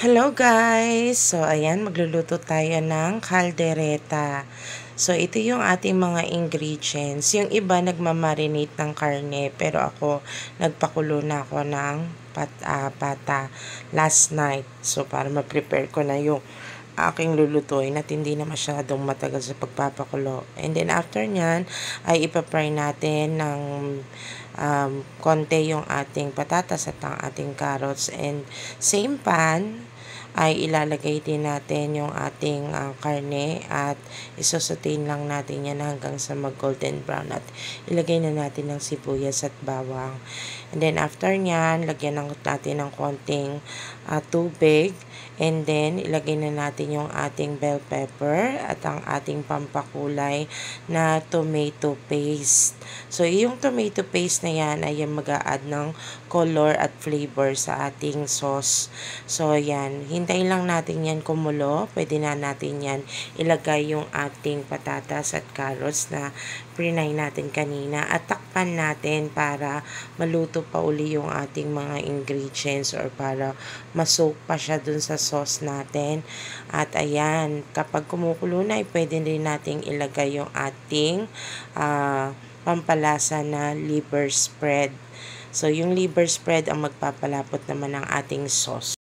Hello guys! So ayan, magluluto tayo ng kaldereta. So ito yung ating mga ingredients. Yung iba nagmamarinate ng karne, pero ako nagpakulo na ako ng pata last night. So para ma-prepare ko na yung aking lulutuin at hindi na masyadong matagal sa pagpapakulo. And then after nyan ay ipapry natin ng konti yung ating patatas at ang ating carrots, and same pan ay ilalagay din natin yung ating karne at isosotein lang natin yan hanggang sa mag golden brown, at ilagay na natin ng sibuyas at bawang. And then after nyan, lagyan natin ng konting tubig, and then ilagay na natin yung ating bell pepper at ang ating pampakulay na tomato paste. So yung tomato paste na yan ay mag-a-add ng color at flavor sa ating sauce. So yan, hintayin lang natin yan kumulo. Pwede na natin yan ilagay yung ating patatas at carrots na prinay natin kanina, at takpan natin para maluto pa uli yung ating mga ingredients, or para masoak pa siya dun sa sauce natin. At ayan, kapag kumukulo na, pwede rin nating ilagay yung ating pampalasa na liver spread. So yung liver spread ang magpapalapot naman ng ating sauce.